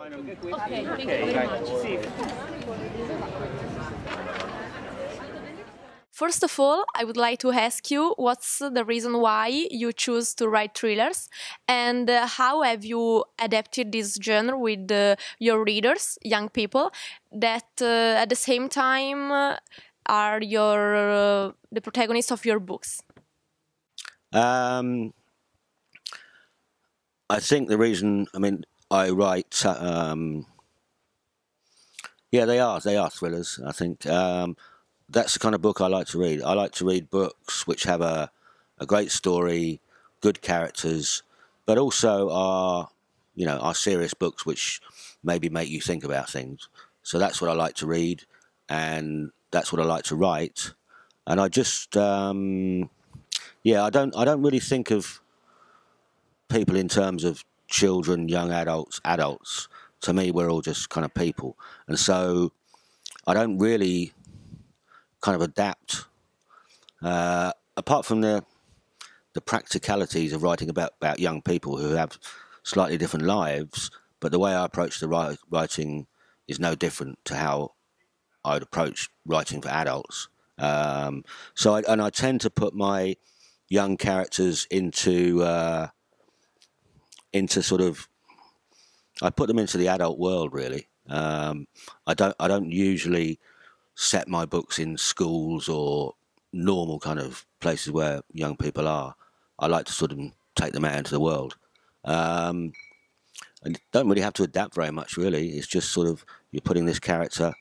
Okay, thank you very much. First of all, I would like to ask you what's the reason why you choose to write thrillers, and how have you adapted this genre with your readers, young people, that at the same time are the protagonists of your books? I think the reason, I write, yeah, they are thrillers. I think that's the kind of book I like to read. I like to read books which have a great story, good characters, but also are serious books which maybe make you think about things. So that's what I like to read, and that's what I like to write. And I just, I don't really think of people in terms of children, young adults, adults. To me, we're all just kind of people, and so I don't really kind of adapt. Apart from the practicalities of writing about young people who have slightly different lives, but the way I approach the writing is no different to how I would approach writing for adults. I tend to put my young characters into sort of, I put them into the adult world really. I don't usually set my books in schools or normal kind of places where young people are. I like to sort of take them out into the world. And don't really have to adapt very much really. It's just sort of you're putting this character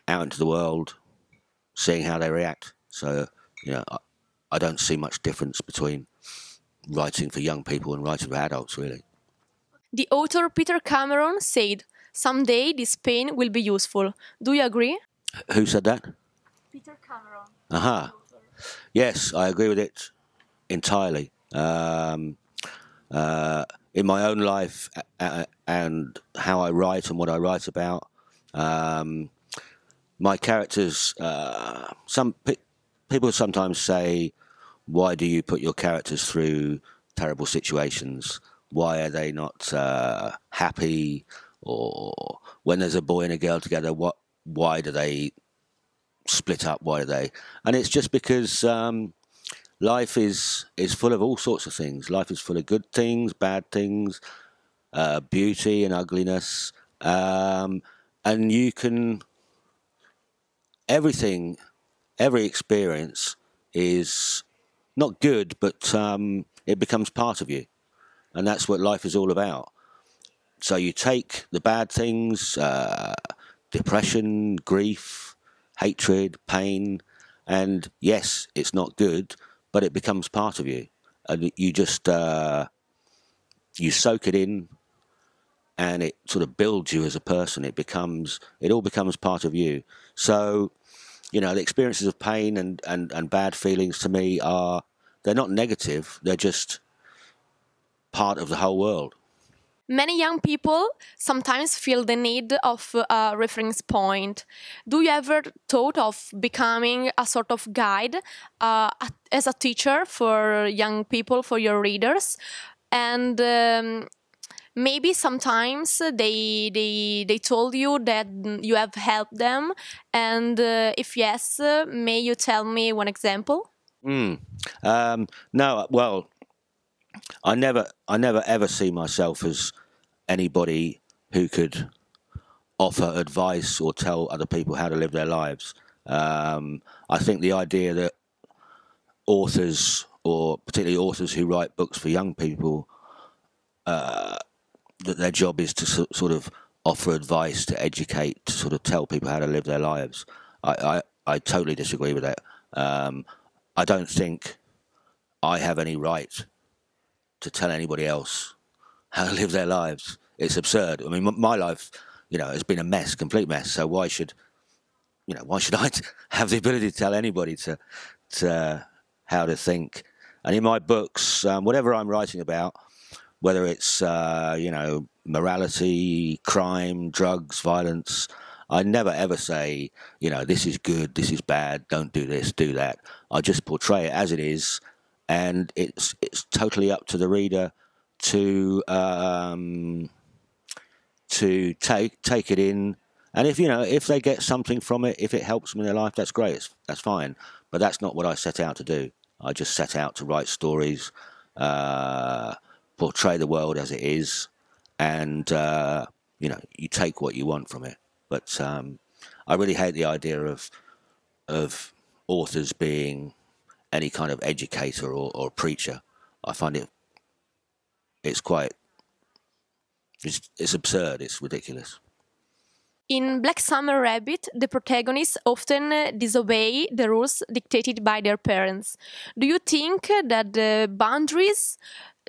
out into the world, seeing how they react. So, I don't see much difference between writing for young people and writing for adults really. The author Peter Cameron said, "Someday this pain will be useful." Do you agree? Who said that? Peter Cameron. Aha. Yes, I agree with it entirely. In my own life and how I write and what I write about, my characters, people sometimes say, why do you put your characters through terrible situations? Why are they not happy? Or when there's a boy and a girl together, why do they split up? Why do they? And it's just because life is full of all sorts of things. Life is full of good things, bad things, beauty and ugliness, and you can every experience is not good, but it becomes part of you, and that's what life is all about. So you take the bad things, depression, grief, hatred, pain, and yes, it's not good, but it becomes part of you, and you just you soak it in, and it sort of builds you as a person. It all becomes part of you. So, the experiences of pain and bad feelings to me they're not negative. They're just part of the whole world. Many young people sometimes feel the need of a reference point. Do you ever thought of becoming a sort of guide as a teacher for young people, for your readers? And maybe sometimes they told you that you have helped them. And if yes, may you tell me one example? No, well, I never ever see myself as anybody who could offer advice or tell other people how to live their lives. I think the idea that authors, or particularly authors who write books for young people, that their job is to sort of offer advice, to educate, to sort of tell people how to live their lives. I totally disagree with that. I don't think I have any right to tell anybody else how to live their lives. It's absurd. I mean, my life, has been a mess, complete mess. So why should I have the ability to tell anybody to how to think? And in my books, whatever I'm writing about, whether it's morality, crime, drugs, violence, I never ever say, this is good, this is bad, don't do this, do that. I just portray it as it is, and it's totally up to the reader to to take it in, and if they get something from it, if it helps them in their life, that's great. That's fine. But that's not what I set out to do. I just set out to write stories, portray the world as it is, and you take what you want from it. But I really hate the idea of authors being any kind of educator or preacher. I find it's absurd. It's ridiculous. In Black Summer Rabbit, the protagonists often disobey the rules dictated by their parents. Do you think that the boundaries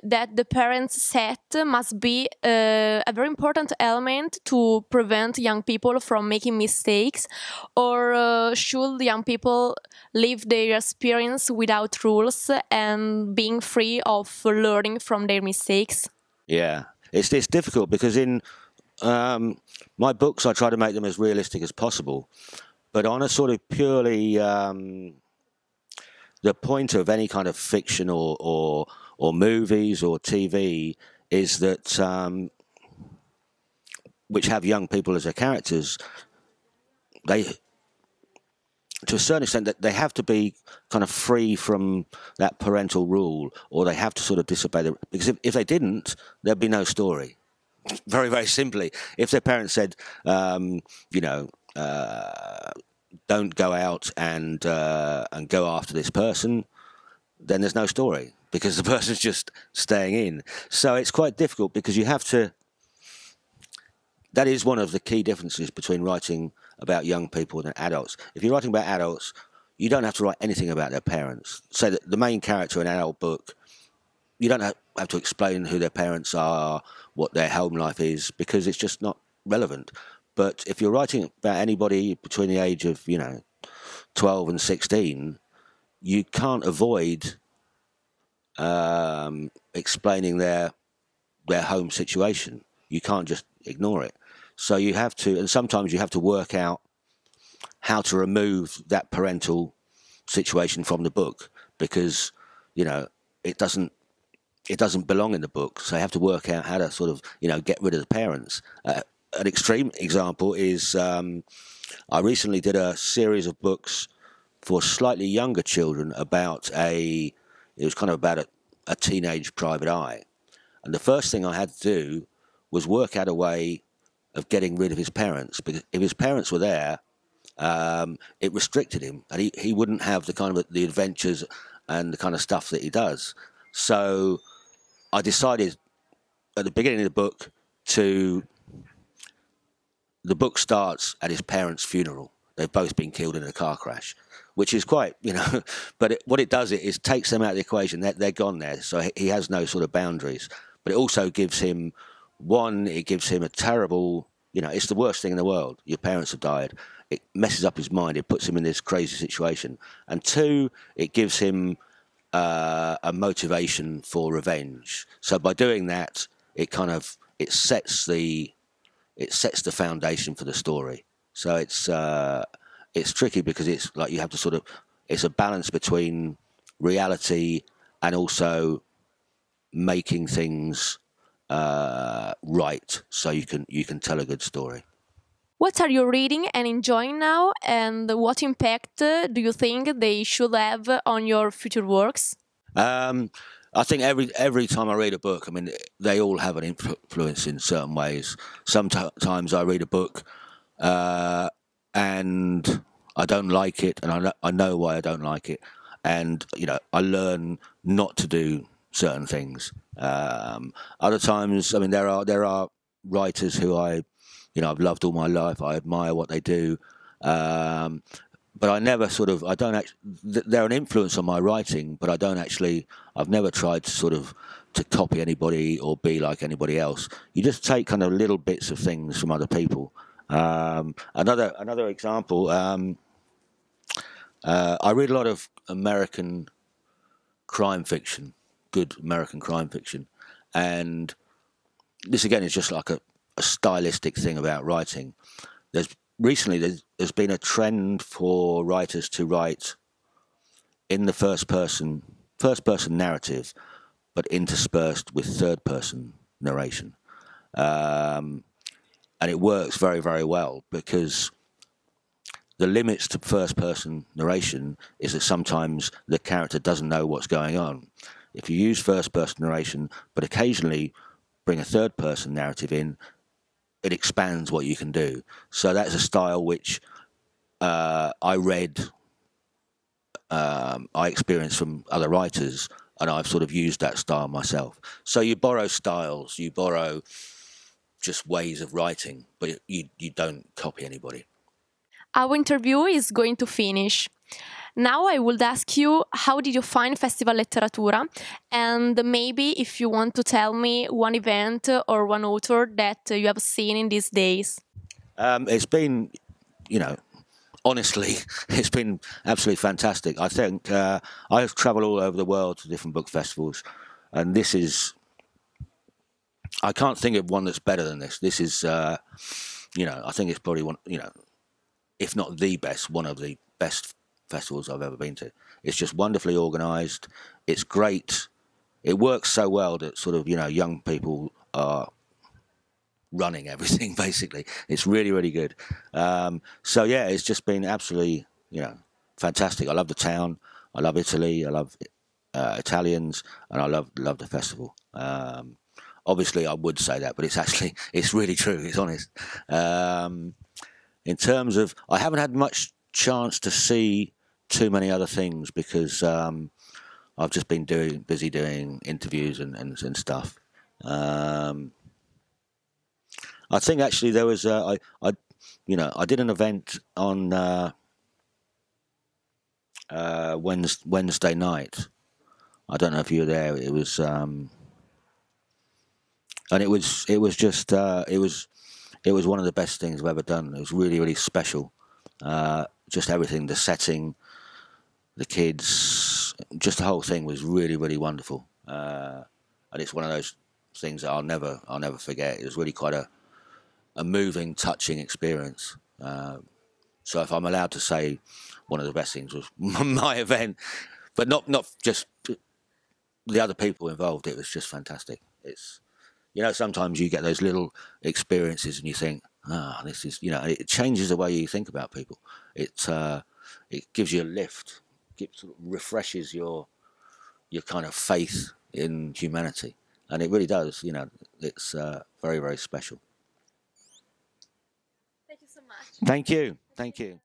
that the parents set must be a very important element to prevent young people from making mistakes? Or should young people live their experience without rules and being free of learning from their mistakes? Yeah, it's difficult because in my books I try to make them as realistic as possible, but on a sort of purely the point of any kind of fiction or movies or TV is that which have young people as their characters, they, to a certain extent, that they have to be kind of free from that parental rule, or they have to sort of disobey them. Because if they didn't, there'd be no story. Very, very simply, if their parents said, don't go out and go after this person, then there's no story because the person's just staying in. So it's quite difficult because you have to. That is one of the key differences between writing about young people and adults. If you're writing about adults, you don't have to write anything about their parents. So that the main character in an adult book, you don't have to explain who their parents are, what their home life is, because it's just not relevant. But if you're writing about anybody between the age of 12 and 16, you can't avoid explaining their home situation. You can't just ignore it. So you have to, and sometimes you have to work out how to remove that parental situation from the book because it doesn't belong in the book. So you have to work out how to sort of get rid of the parents. An extreme example is I recently did a series of books for slightly younger children about it was kind of about a teenage private eye. And the first thing I had to do was work out a way of getting rid of his parents, because if his parents were there, it restricted him, and he wouldn't have the kind of the adventures and the kind of stuff that he does. So I decided at the beginning of the book the book starts at his parents' funeral. They've both been killed in a car crash, which is quite, but what it does is takes them out of the equation. They're gone there, so he has no sort of boundaries. But it also gives him, it gives him a terrible, it's the worst thing in the world. Your parents have died. It messes up his mind. It puts him in this crazy situation. And two, it gives him a motivation for revenge. So by doing that, it sets the foundation for the story. So it's tricky because it's like you have to it's a balance between reality and also making things right, so you can tell a good story. What are you reading and enjoying now, and what impact do you think they should have on your future works? I think every time I read a book, they all have an influence in certain ways. Sometimes I read a book and I don't like it, and I know why I don't like it, and I learn not to do certain things. Other times, there are writers who I've loved all my life. I admire what they do, but I never I don't actually. They're an influence on my writing, but I've never tried to copy anybody or be like anybody else. You just take kind of little bits of things from other people. Another example. I read a lot of American crime fiction, good American crime fiction, and this again is just like a stylistic thing about writing. Recently there's been a trend for writers to write in the first person narrative, but interspersed with third person narration. and it works very, very well because the limits to first-person narration is that sometimes the character doesn't know what's going on. If you use first-person narration, but occasionally bring a third-person narrative in, it expands what you can do. So that's a style which I read, I experienced from other writers, and I've sort of used that style myself. So you borrow styles, you borrow just ways of writing, but you don't copy anybody. Our interview is going to finish. Now I would ask you, how did you find Festivaletteratura? And maybe if you want to tell me one event or one author that you have seen in these days. It's been, you know, honestly, it's been absolutely fantastic. I think I've travelled all over the world to different book festivals, and this is, I can't think of one that's better than this. This is, I think it's probably one, if not the best, one of the best festivals I've ever been to. It's just wonderfully organised. It's great. It works so well that sort of, young people are running everything, basically. It's really, really good. So, yeah, it's just been absolutely, fantastic. I love the town. I love Italy. I love Italians. And I love the festival. Obviously, I would say that, but it's really true. It's honest. In terms of, I haven't had much chance to see too many other things because I've just been busy doing interviews and stuff. I think actually there was I did an event on Wednesday night. I don't know if you were there. It was and it was just it was one of the best things I've ever done. It was really, really special. Just everything, the setting, the kids, just the whole thing was really, really wonderful. And it's one of those things that I'll never forget. It was really quite a moving, touching experience. So if I'm allowed to say one of the best things was my event, but not just the other people involved, it was just fantastic. It's, sometimes you get those little experiences and you think, this is, it changes the way you think about people. It gives you a lift, sort of refreshes your kind of faith in humanity. And it really does, it's very, very special. Thank you so much. Thank you. Thank you.